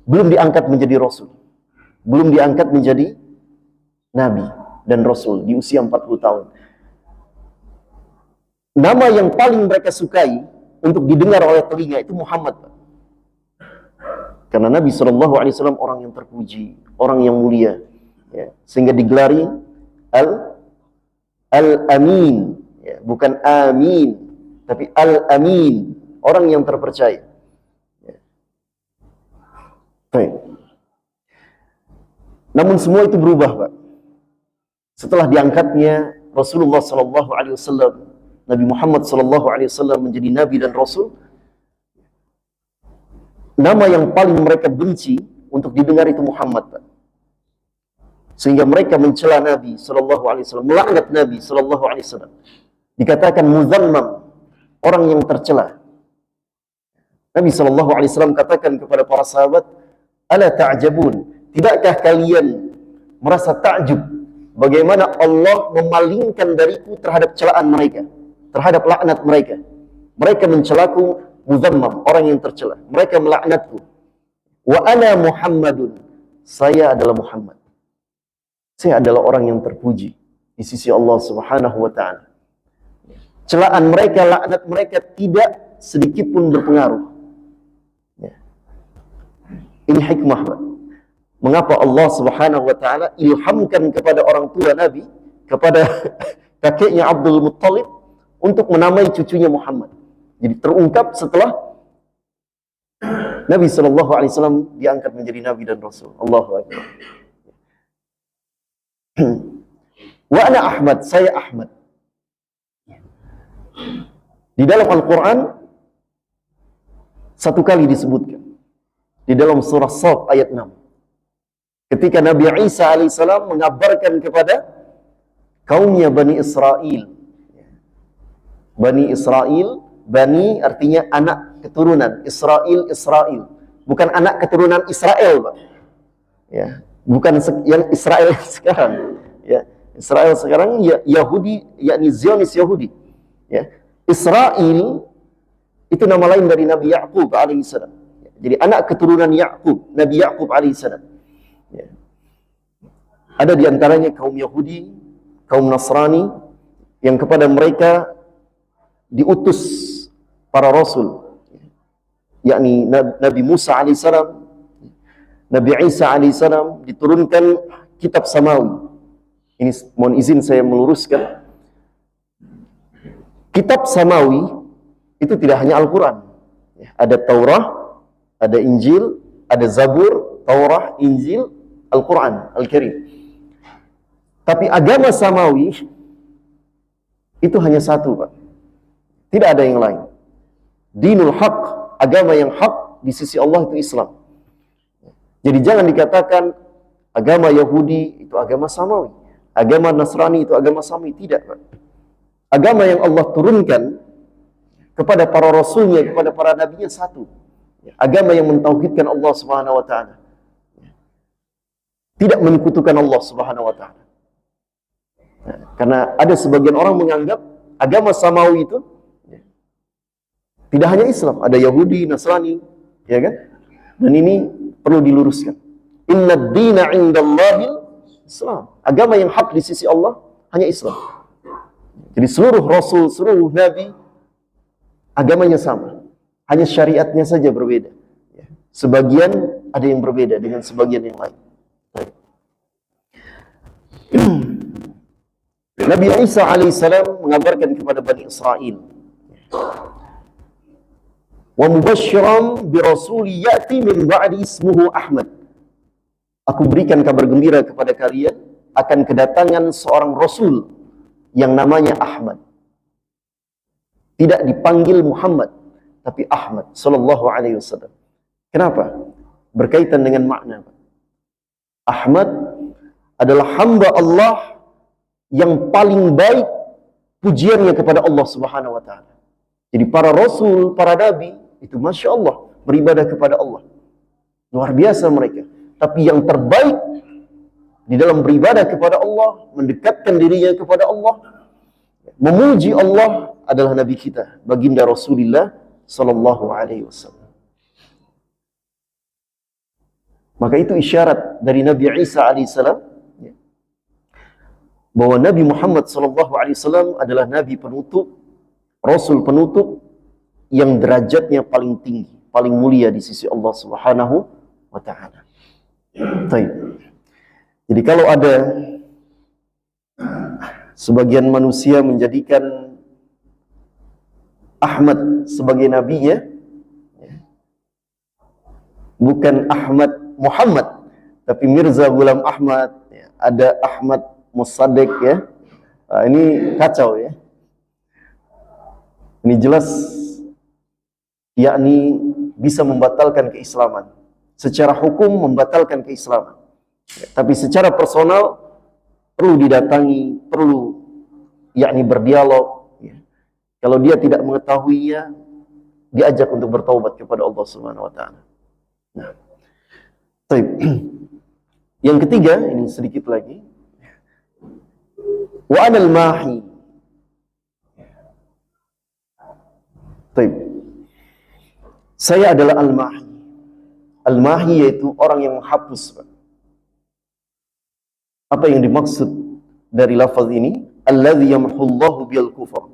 belum diangkat menjadi Rasul, belum diangkat menjadi Nabi dan Rasul di usia 40 tahun. Nama yang paling mereka sukai untuk didengar oleh telinga itu Muhammad. Karena Nabi SAW orang yang terpuji, orang yang mulia, sehingga digelari Al-Amin, bukan Amin, tapi Al-Amin, orang yang terpercaya. Baik. Namun semua itu berubah, Pak. Setelah diangkatnya Rasulullah SAW, Nabi Muhammad SAW menjadi Nabi dan Rasul, nama yang paling mereka benci untuk didengar itu Muhammad, Pak. Sehingga mereka mencela Nabi SAW, melaknat Nabi SAW. Dikatakan muzammam, orang yang tercela. Nabi SAW katakan kepada para sahabat, ala ta'jabun, tidakkah kalian merasa takjub bagaimana Allah memalingkan dariku terhadap celaan mereka, terhadap laknat mereka. Mereka mencelaku muzammam, orang yang tercela. Mereka melaknatku. Wa ana Muhammadun, saya adalah Muhammad. Saya adalah orang yang terpuji di sisi Allah Subhanahu wa ta'ala. Celaan mereka, laknat mereka tidak sedikit pun berpengaruh. Ini hikmah, Pak. Mengapa Allah Subhanahu wa ta'ala ilhamkan kepada orang tua Nabi, kepada kakeknya Abdul Muttalib, untuk menamai cucunya Muhammad. Jadi terungkap setelah Nabi SAW diangkat menjadi Nabi dan Rasul. Allahu Akbar. Wa ana Ahmad, saya Ahmad. Di dalam Al-Quran satu kali disebutkan. Di dalam surah Shad ayat 6. Ketika Nabi Isa alaihissalam mengabarkan kepada kaumnya Bani Israel. Bani Israel, Bani artinya anak keturunan, Israel, Israel. Bukan anak keturunan Israel, Pak. Ya, bukan yang Israel sekarang. Ya, Israel sekarang ya Yahudi, yakni Zionis Yahudi. Ya. Israil itu nama lain dari Nabi Ya'qub alaihissalam. Jadi anak keturunan Ya'qub, Nabi Ya'qub alaihissalam. Ya. Ada di antaranya kaum Yahudi, kaum Nasrani yang kepada mereka diutus para rasul, yakni Nabi Musa alaihissalam, Nabi Isa alaihissalam, diturunkan kitab samawi. Ini mohon izin saya meluruskan. Kitab samawi itu tidak hanya Al-Quran. Ada Taurah, ada Injil, ada Zabur, Taurah, Injil, Al-Quran, Al-Karim. Tapi agama samawi itu hanya satu, Pak. Tidak ada yang lain. Dinul haq, agama yang hak di sisi Allah itu Islam. Jadi jangan dikatakan agama Yahudi itu agama samawi, agama Nasrani itu agama samawi. Tidak, Pak. Agama yang Allah turunkan kepada para rasulnya, kepada para nabinya satu. Agama yang mentauhidkan Allah Subhanahu wa taala. Tidak menyekutukan Allah Subhanahu wa taala. Karena ada sebagian orang menganggap agama samawi itu tidak hanya Islam, ada Yahudi, Nasrani, ya kan? Dan ini perlu diluruskan. Innad dina 'indallahil Islam. Agama yang hak di sisi Allah hanya Islam. Jadi seluruh rasul, seluruh nabi agamanya sama. Hanya syariatnya saja berbeda. Sebagian ada yang berbeda dengan sebagian yang lain. Nabi Isa alaihissalam mengabarkan kepada Bani Israel, wa mubasysyiran bi rasuli ya'ti min ba'di ismuhu Ahmad. Aku berikan kabar gembira kepada kalian akan kedatangan seorang rasul yang namanya Ahmad. Tidak dipanggil Muhammad, tapi Ahmad sallallahu alaihi wasallam. Kenapa? Berkaitan dengan makna. Ahmad adalah hamba Allah yang paling baik pujiannya kepada Allah Subhanahu wa taala. Jadi para rasul, para nabi itu Masya Allah beribadah kepada Allah. Luar biasa mereka. Tapi yang terbaik di dalam beribadah kepada Allah, mendekatkan dirinya kepada Allah, memuji Allah adalah Nabi kita, baginda Rasulullah sallallahu alaihi wasallam. Maka itu isyarat dari Nabi Isa alaihissalam bahwa Nabi Muhammad sallallahu alaihi wasallam adalah nabi penutup, rasul penutup yang derajatnya paling tinggi, paling mulia di sisi Allah Subhanahu wa taala. Baik. Jadi kalau ada sebagian manusia menjadikan Ahmad sebagai nabinya, bukan Ahmad Muhammad, tapi Mirza Ghulam Ahmad, ada Ahmad Musaddiq, ya. Nah, ini kacau, ya. Ini jelas yakni bisa membatalkan keislaman. Secara hukum membatalkan keislaman. Tapi secara personal perlu didatangi, perlu yakni berdialog. Ya. Kalau dia tidak mengetahuinya, diajak untuk bertaubat kepada Allah Subhanahu wa taala. Nah. Yang ketiga, ini sedikit lagi. Wa anal mahi. Saya adalah al-mahi. Al-mahi yaitu orang yang menghapus. Apa yang dimaksud dari lafaz ini? Alladzi yamhullahu bil kufur.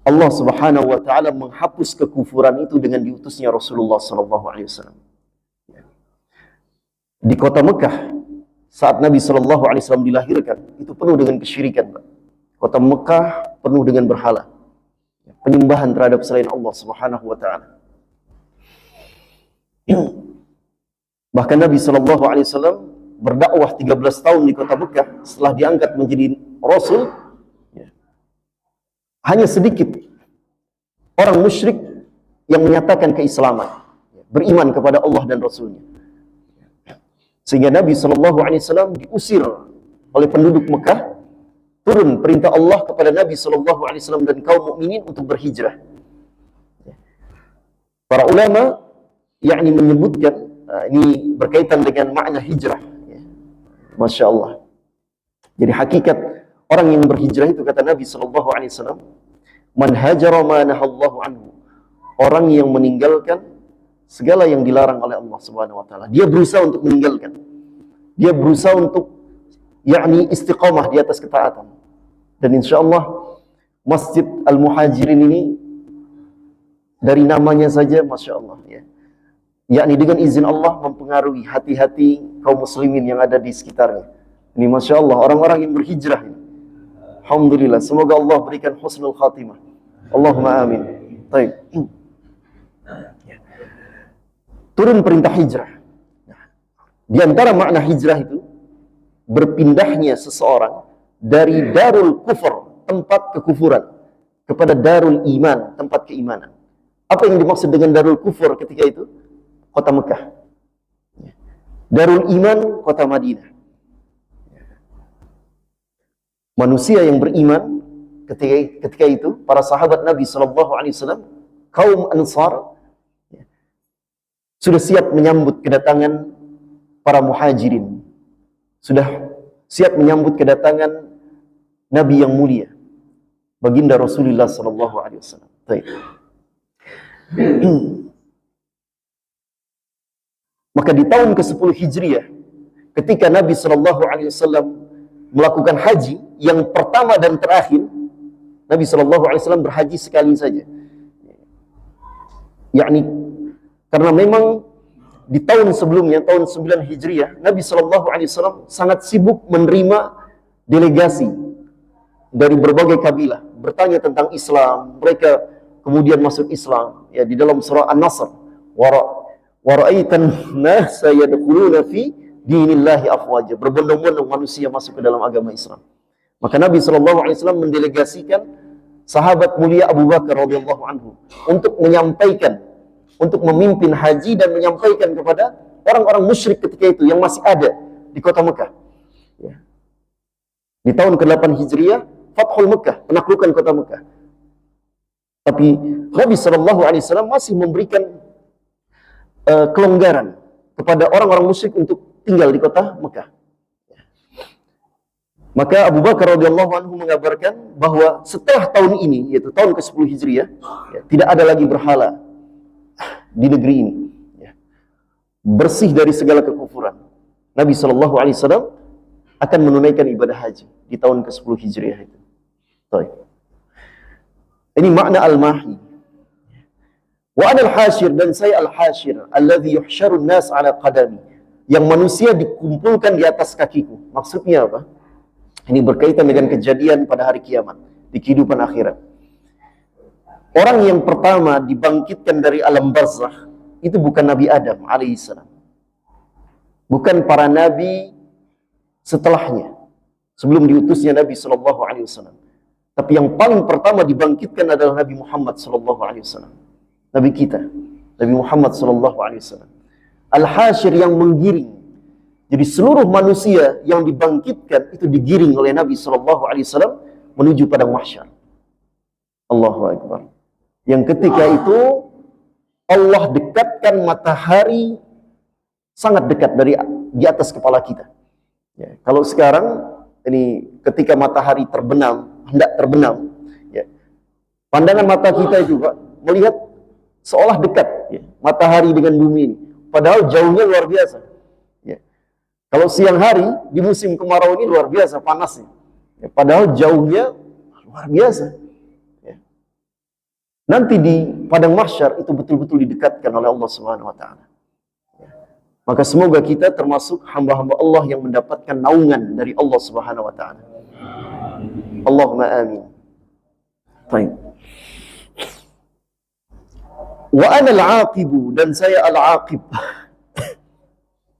Allah Subhanahu wa taala menghapus kekufuran itu dengan diutusnya Rasulullah sallallahu alaihi wasallam. Di kota Mekah saat Nabi sallallahu alaihi wasallam dilahirkan, itu penuh dengan kesyirikan, Pak. Kota Mekah penuh dengan berhala. Penyembahan terhadap selain Allah Subhanahu wa taala. Bahkan Nabi sallallahu alaihi wasallam berdakwah 13 tahun di kota Mekah setelah diangkat menjadi rasul. Hanya sedikit orang musyrik yang menyatakan keislaman, beriman kepada Allah dan Rasulnya. Sehingga Nabi SAW diusir oleh penduduk Mekah, turun perintah Allah kepada Nabi SAW dan kaum mukminin untuk berhijrah. Para ulama yakni menyebutkan, ini berkaitan dengan makna hijrah. Masya Allah. Jadi hakikat orang yang berhijrah itu, kata Nabi SAW, Man hajara ma nahallahu anhu. Orang yang meninggalkan segala yang dilarang oleh Allah Subhanahu wa taala. Dia berusaha untuk meninggalkan. Dia berusaha untuk istiqamah di atas ketaatan. Dan insyaallah Masjid Al-Muhajirin ini dari namanya saja Masya Allah ya. Yakni dengan izin Allah mempengaruhi hati-hati kaum muslimin yang ada di sekitarnya. Ini Masya Allah orang-orang yang berhijrah ini. Alhamdulillah, semoga Allah berikan husnul khatimah. Allahumma amin. Baik. Turun perintah hijrah. Di antara makna hijrah itu berpindahnya seseorang dari darul kufur, tempat kekufuran, kepada darul iman, tempat keimanan. Apa yang dimaksud dengan darul kufur ketika itu? Kota Mekah. Darul iman, kota Madinah. Manusia yang beriman ketika itu, para sahabat Nabi SAW, kaum Ansar, sudah siap menyambut kedatangan para muhajirin. Sudah siap menyambut kedatangan Nabi yang mulia, baginda Rasulullah SAW. Baik. Maka di tahun ke-10 Hijriah, ketika Nabi SAW melakukan haji yang pertama dan terakhir, Nabi SAW berhaji sekali saja. Yakni karena memang di tahun sebelumnya, tahun 9 Hijriah, Nabi SAW sangat sibuk menerima delegasi dari berbagai kabilah, bertanya tentang Islam. Mereka kemudian masuk Islam. Ya, di dalam surah An-Nasr, wa ra'aitan nasa yadkhuluna fi dinillahi afwaja. Berbondong-bondong manusia masuk ke dalam agama Islam. Maka Nabi SAW mendelegasikan sahabat mulia Abu Bakar radhiyallahu anhu untuk menyampaikan, untuk memimpin haji dan menyampaikan kepada orang-orang musyrik ketika itu yang masih ada di kota Mekah. Ya. Di tahun ke-8 Hijriah, Fathul Mekah, penaklukan kota Mekah. Tapi Nabi SAW masih memberikan kelonggaran kepada orang-orang musyrik untuk tinggal di kota Mekah. Maka Abu Bakar radhiyallahu anhu mengabarkan bahwa setelah tahun ini, yaitu tahun ke-10 Hijriah, ya, tidak ada lagi berhala di negeri ini. Ya. Bersih dari segala kekufuran. Nabi SAW akan menunaikan ibadah haji di tahun ke-10 Hijriah itu. Baik. Ini makna al-mahi. Wa ana al-hashir, dan saya al-hashir, alladhi yuhsyarun nas ala qadami, yang manusia dikumpulkan di atas kakiku. Maksudnya apa? Ini berkaitan dengan kejadian pada hari kiamat, di kehidupan akhirat. Orang yang pertama dibangkitkan dari alam barzakh itu bukan Nabi Adam alaihissalam, bukan para nabi setelahnya, sebelum diutusnya Nabi SAW. Tapi yang paling pertama dibangkitkan adalah Nabi Muhammad SAW. Nabi kita, Nabi Muhammad SAW. Al-Hashir, yang menggiring. Jadi seluruh manusia yang dibangkitkan itu digiring oleh Nabi SAW menuju padang mahsyar. Allahu Akbar. Yang ketika itu Allah dekatkan matahari sangat dekat dari di atas kepala kita. Ya, kalau sekarang ini ketika matahari terbenam, hendak terbenam, ya, pandangan mata kita juga melihat seolah dekat, ya, matahari dengan bumi ini. Padahal jauhnya luar biasa. Ya. Kalau siang hari di musim kemarau ini luar biasa panasnya. Ya, padahal jauhnya luar biasa. Ya. Nanti di padang mahsyar itu betul-betul didekatkan oleh Allah Subhanahu wa taala. Ya. Maka semoga kita termasuk hamba-hamba Allah yang mendapatkan naungan dari Allah Subhanahu wa taala. Allahumma amin. Baik. Wa ana al-aqibu, dan saya al-aqib.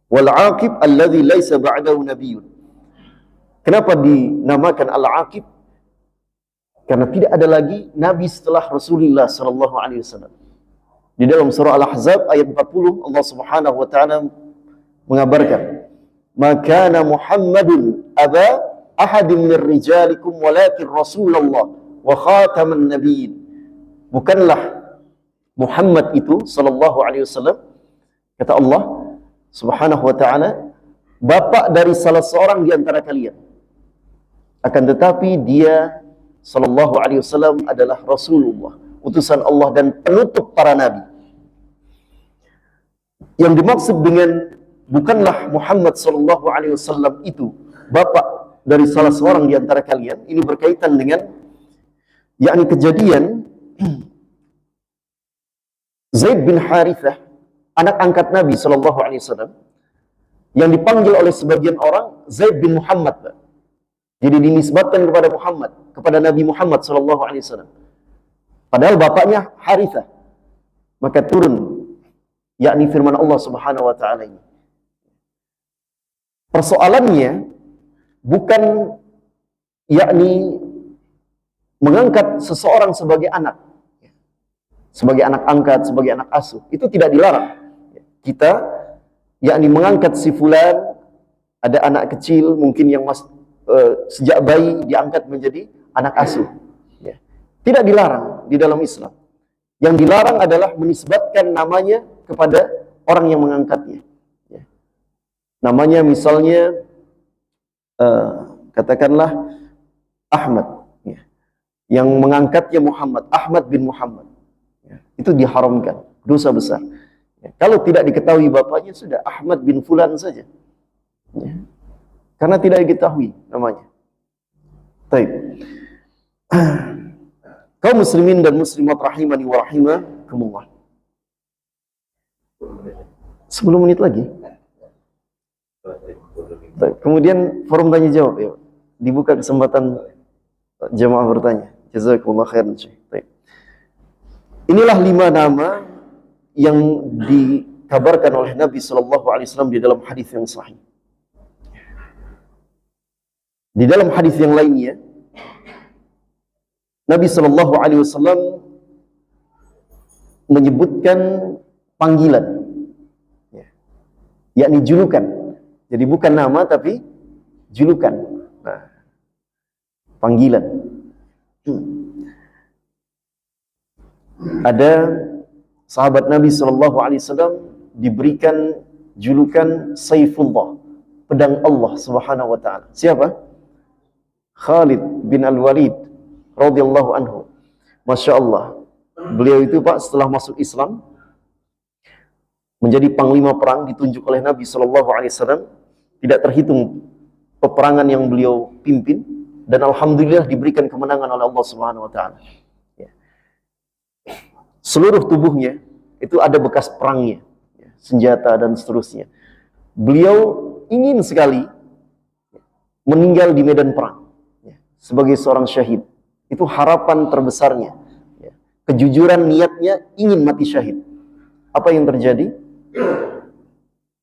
Wal-aqib alladhi laisa ba'dahu nabiyyun. Kenapa dinamakan al-aqib? Karena tidak ada lagi nabi setelah Rasulullah sallallahu alaihi wasallam. Di dalam surah Al-Ahzab ayat 40 Allah Subhanahu wa taala mengabarkan, "Ma kana Muhammadun aba ahadin min rijalikum walakin Rasulullah wa khataman nabiyyin." Bukanlah Muhammad itu sallallahu alaihi wasallam, kata Allah Subhanahu wa taala, bapak dari salah seorang di antara kalian. Akan tetapi dia sallallahu alaihi wasallam adalah Rasulullah, utusan Allah dan penutup para nabi. Yang dimaksud dengan bukanlah Muhammad sallallahu alaihi wasallam itu bapak dari salah seorang di antara kalian, ini berkaitan dengan yakni kejadian Zaid bin Harithah, anak angkat Nabi sallallahu alaihi wasallam, yang dipanggil oleh sebagian orang Zaid bin Muhammad. Jadi dinisbatkan kepada Muhammad, kepada Nabi Muhammad sallallahu alaihi wasallam. Padahal bapaknya Harithah. Maka turun yakni firman Allah Subhanahu wa taala ini. Persoalannya bukan yakni mengangkat seseorang sebagai anak, sebagai anak angkat, sebagai anak asuh. Itu tidak dilarang. Kita yakni mengangkat si fulan, ada anak kecil mungkin yang sejak bayi diangkat menjadi anak asuh. Tidak dilarang di dalam Islam. Yang dilarang adalah menisbatkan namanya kepada orang yang mengangkatnya. Namanya misalnya katakanlah Ahmad, yang mengangkatnya Muhammad, Ahmad bin Muhammad. Itu diharamkan, dosa besar. Kalau tidak diketahui bapaknya, sudah Ahmad bin Fulan saja. Karena tidak diketahui namanya. Baik. Kaum muslimin dan muslimat rahimani wa rahimakumullah. 10 menit lagi. Baik. Kemudian forum tanya jawab ya. Dibuka kesempatan jemaah bertanya. Jazakumullah khairan. Baik. Inilah 5 nama yang dikabarkan oleh Nabi sallallahu alaihi wasallam di dalam hadis yang sahih. Di dalam hadis yang lainnya, Nabi sallallahu alaihi wasallam menyebutkan panggilan, yakni julukan. Jadi bukan nama tapi julukan. Nah, panggilan. Ada sahabat Nabi sallallahu alaihi wasallam diberikan julukan Saifullah, pedang Allah Subhanahu wa taala. Siapa? Khalid bin Al-Walid radhiyallahu anhu. Masya Allah, beliau itu Pak setelah masuk Islam menjadi panglima perang, ditunjuk oleh Nabi sallallahu alaihi wasallam. Tidak terhitung peperangan yang beliau pimpin, dan alhamdulillah diberikan kemenangan oleh Allah Subhanahu wa taala. Seluruh tubuhnya itu ada bekas perangnya, senjata dan seterusnya. Beliau ingin sekali meninggal di medan perang sebagai seorang syahid. Itu harapan terbesarnya. Kejujuran niatnya ingin mati syahid. Apa yang terjadi?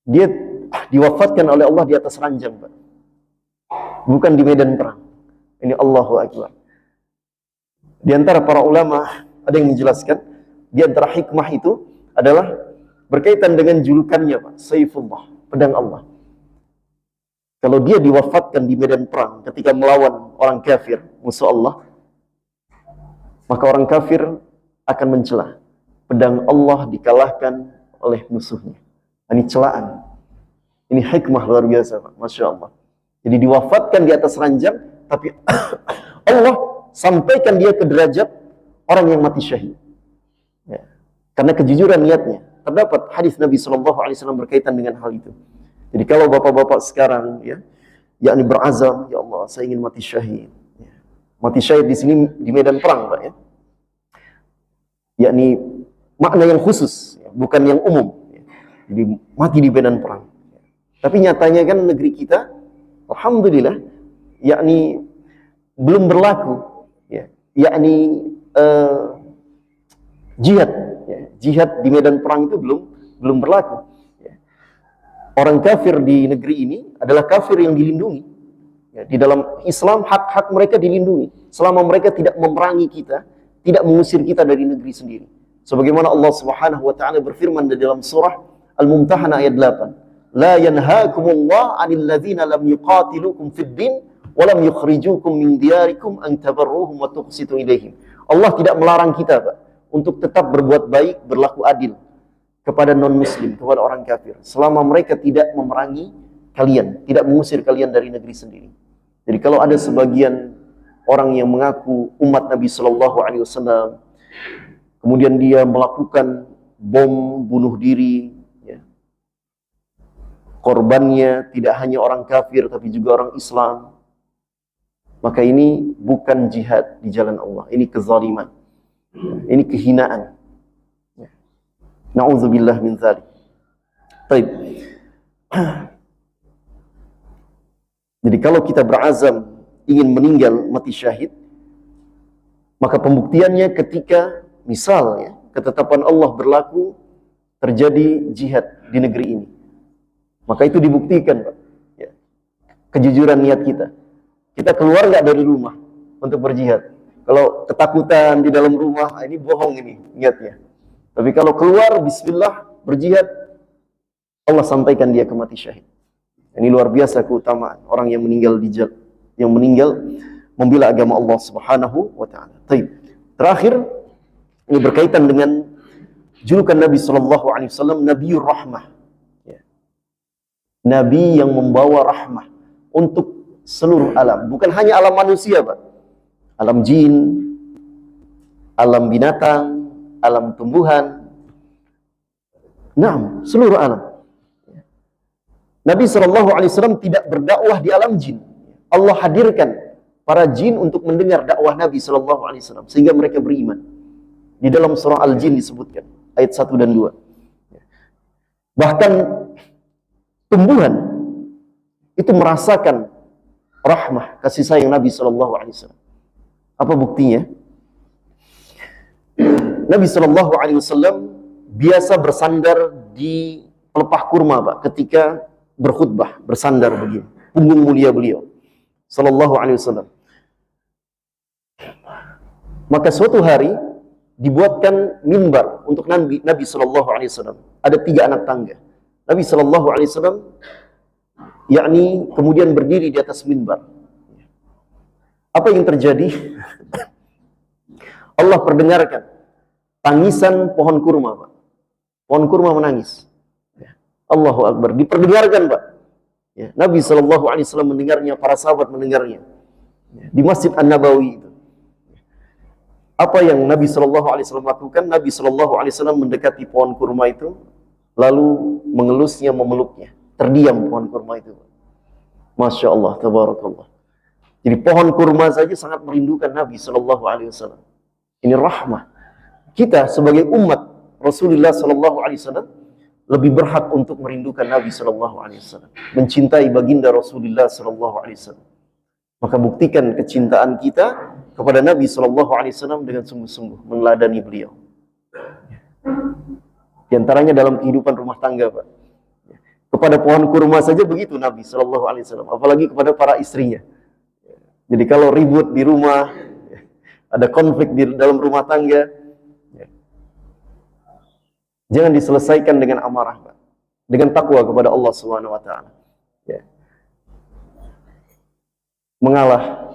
Dia diwafatkan oleh Allah di atas ranjang, Pak. Bukan di medan perang. Ini Allahu Akbar. Di antara para ulama ada yang menjelaskan, di antara hikmah itu adalah berkaitan dengan julukannya, Pak, Saifullah, pedang Allah. Kalau dia diwafatkan di medan perang ketika melawan orang kafir, musuh Allah, maka orang kafir akan mencela. Pedang Allah dikalahkan oleh musuhnya. Ini celaan. Ini hikmah luar biasa, Pak. Masya Allah. Jadi diwafatkan di atas ranjang, tapi Allah sampaikan dia ke derajat orang yang mati syahid. Ya. Karena kejujuran niatnya. Terdapat hadis Nabi SAW berkaitan dengan hal itu. Jadi kalau bapak-bapak sekarang, yakni berazam, ya Allah, saya ingin mati syahid. Ya. Mati syahid di sini di medan perang, Pak, ya. Yakni makna yang khusus, bukan yang umum. Ya. Jadi mati di medan perang. Tapi nyatanya kan negeri kita, alhamdulillah, yakni belum berlaku, yakni jihad, jihad di medan perang itu belum berlaku. Orang kafir di negeri ini adalah kafir yang dilindungi. Di dalam Islam hak-hak mereka dilindungi selama mereka tidak memerangi kita, tidak mengusir kita dari negeri sendiri. Sebagaimana Allah Subhanahu wa taala berfirman di dalam surah Al-Mumtahanah ayat 8. La yanhaakumullah 'anil ladzina lam yuqatilukum fid din wa lam yukhrijukum min diyarikum an tabarruhum wa tuqsitu ilaihim. Allah tidak melarang kita, Pak, untuk tetap berbuat baik, berlaku adil kepada non-muslim, kepada orang kafir, selama mereka tidak memerangi kalian, tidak mengusir kalian dari negeri sendiri. Jadi kalau ada sebagian orang yang mengaku umat Nabi Shallallahu Alaihi Wasallam, kemudian dia melakukan bom bunuh diri, ya. Korbannya tidak hanya orang kafir tapi juga orang Islam, maka ini bukan jihad di jalan Allah, ini kezaliman, ini kehinaan. Na'udzubillah min dzalik. Baik. Jadi kalau kita berazam ingin meninggal mati syahid, maka pembuktiannya ketika misalnya ketetapan Allah berlaku, terjadi jihad di negeri ini, maka itu dibuktikan, Pak, ya, kejujuran niat kita. Kita keluar nggak dari rumah untuk berjihad. Kalau ketakutan di dalam rumah, ini bohong ini niatnya. Tapi kalau keluar, bismillah, berjihad, Allah sampaikan dia ke mati syahid. Ini luar biasa keutamaan orang yang meninggal membela agama Allah Subhanahu wa taala. Terakhir, ini berkaitan dengan julukan Nabi sallallahu alaihi wasallam, Nabiur Rahmah. Ya. Nabi yang membawa rahmah untuk seluruh alam, bukan hanya alam manusia, Pak. Alam jin, alam binatang, alam tumbuhan. Naam, seluruh alam. Nabi sallallahu alaihi wasallam tidak berdakwah di alam jin. Allah hadirkan para jin untuk mendengar dakwah Nabi sallallahu alaihi wasallam sehingga mereka beriman. Di dalam surah Al-Jin disebutkan ayat 1 dan 2. Bahkan tumbuhan itu merasakan rahmah, kasih sayang Nabi sallallahu alaihi wasallam. Apa buktinya? Nabi sallallahu alaihi wasallam biasa bersandar di pelepah kurma, Pak, ketika berkhutbah, bersandar begini, punggung mulia beliau sallallahu alaihi wasallam. Maka suatu hari dibuatkan mimbar untuk Nabi sallallahu alaihi wasallam. Ada 3 anak tangga. Nabi sallallahu alaihi wasallam yakni kemudian berdiri di atas mimbar. Apa yang terjadi? Allah perdengarkan tangisan pohon kurma, Pak. Pohon kurma menangis. Allahu Akbar, diperdengarkan, Pak. Ya, Nabi sallallahu alaihi wasallam mendengarnya, para sahabat mendengarnya. Di Masjid An-Nabawi itu. Apa yang Nabi sallallahu alaihi wasallam lakukan? Nabi sallallahu alaihi wasallam mendekati pohon kurma itu, lalu mengelusnya, memeluknya. Terdiam pohon kurma itu. Masya Allah, tabarakallah. Jadi pohon kurma saja sangat merindukan Nabi sallallahu alaihi wasallam. Ini rahmah. Kita sebagai umat Rasulullah sallallahu alaihi wasallam lebih berhak untuk merindukan Nabi sallallahu alaihi wasallam, mencintai baginda Rasulullah sallallahu alaihi wasallam. Maka buktikan kecintaan kita kepada Nabi sallallahu alaihi wasallam dengan sungguh-sungguh, meneladani beliau. Di antaranya dalam kehidupan rumah tangga, Pak. Kepada pohon kurma saja begitu Nabi sallallahu alaihi wasallam, apalagi kepada para istrinya. Jadi kalau ribut di rumah, ada konflik di dalam rumah tangga, jangan diselesaikan dengan amarah, Pak. Dengan takwa kepada Allah Subhanahu wa taala. Ya. Mengalah,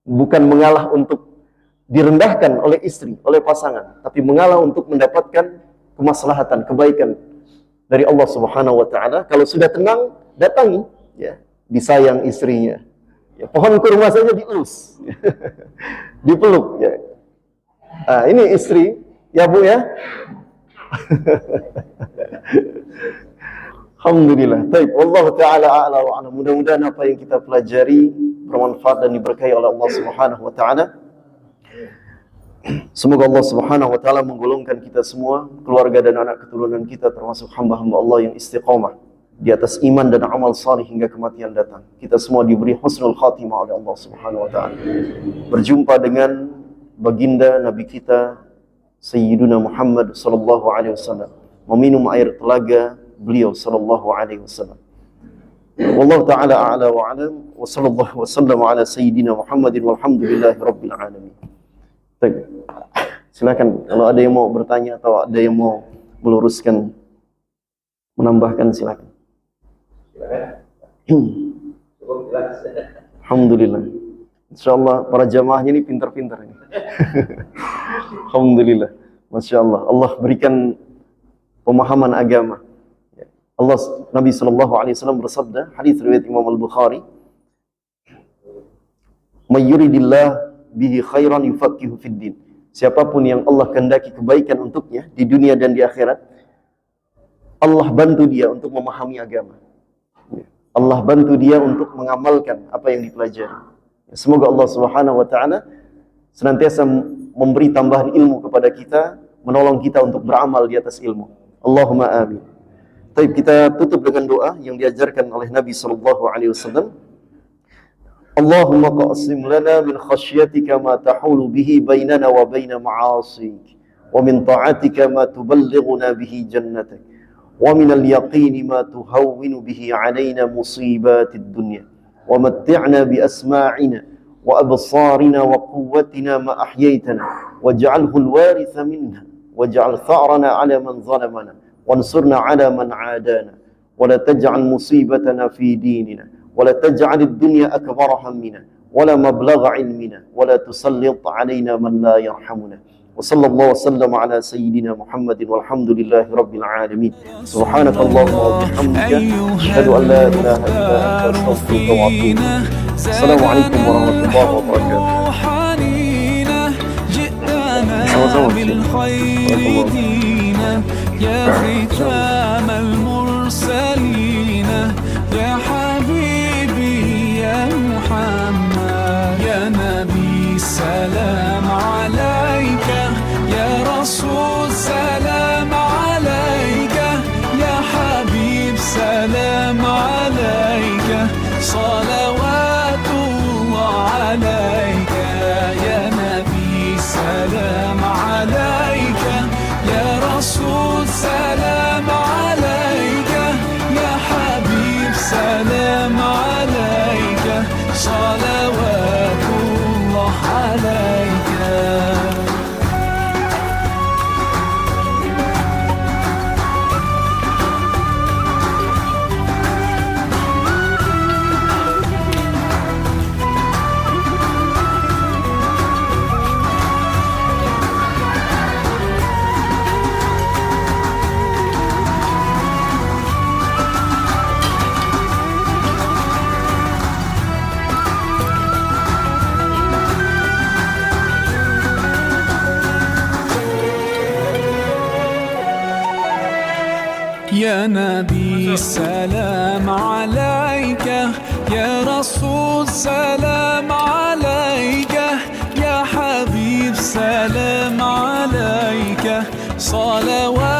bukan mengalah untuk direndahkan oleh istri, oleh pasangan, tapi mengalah untuk mendapatkan kemaslahatan, kebaikan dari Allah Subhanahu wa taala. Kalau sudah tenang, datangi, ya, disayang istrinya. Ya, pohon kurma saja dielus. Dipeluk, ya. Nah, ini istri, ya Bu ya. Alhamdulillah. Baik, wallahu taala a'la wa a'lam. Mudah-mudahan apa yang kita pelajari bermanfaat dan diberkahi oleh Allah Subhanahu wa taala. Semoga Allah Subhanahu wa taala menggolongkan kita semua, keluarga dan anak keturunan kita termasuk hamba-hamba Allah yang istiqamah di atas iman dan amal salih hingga kematian datang. Kita semua diberi husnul khatimah oleh Allah Subhanahu wa taala. Berjumpa dengan baginda Nabi kita Sayyiduna Muhammad sallallahu alaihi wasallam, meminum air telaga beliau sallallahu alaihi wasallam. Wallahu taala a'la wa a'lam, wa sallallahu wasallam ala sayyidina Muhammadin walhamdulillahi rabbil alamin. Baik. Silakan kalau ada yang mau bertanya atau ada yang mau meluruskan, menambahkan, silakan. Alhamdulillah. Insyaallah para jamaahnya ini pintar-pintar ini. Alhamdulillah. Masya Allah. Allah berikan pemahaman agama. Allah, Nabi sallallahu alaihi wasallam bersabda, hadis riwayat Imam Al-Bukhari, may yuridillah bihi khairan yufaqihu fid din. Siapapun yang Allah kehendaki kebaikan untuknya di dunia dan di akhirat, Allah bantu dia untuk memahami agama. Allah bantu dia untuk mengamalkan apa yang dipelajari. Semoga Allah Subhanahu wa taala senantiasa memberi tambahan ilmu kepada kita, menolong kita untuk beramal di atas ilmu. Allahumma amin. Baik, kita tutup dengan doa yang diajarkan oleh Nabi sallallahu alaihi wasallam. Allahumma qassim lana min khasyatika ma tahulu bihi bainana wa baina ma'asik, wa min ta'atika ma tuballighuna bihi jannatak, wa min al-yaqini ma tuhawwinu bihi 'alaina musibatid dunya, wa matti'na bi asma'ina wa absarina wa quwwatina ma ahyaytana, waj'alhu al-waritha minna, waj'al tha'rana 'ala man zalamana, wansurna 'ala man 'adana, wa la taj'al musibatana fi dinina, ولا تجعل الدنيا أكبر همنا ولا مبلغ علمنا ولا تسلط علينا من لا يرحمنا وصلى الله وسلم على سيدنا محمد والحمد لله رب العالمين سبحانك اللهم وبحمدك أشهد أن لا إله إلا أنت أستغفرك وأتوب إليك السلام عليكم ورحمة الله وبركاته يا ختام المرسلين يا حبيبي يا محمد يا نبي سلام عليك يا رسول سلام عليك يا حبيب سلام عليك صلوات الله عليك يا نبي سلام عليك يا رسول سلام عليك يا حبيب سلام عليك صلوات الله عليك يا نبي سلام عليك يا رسول سلام عليك يا حبيب سلام عليك صلوات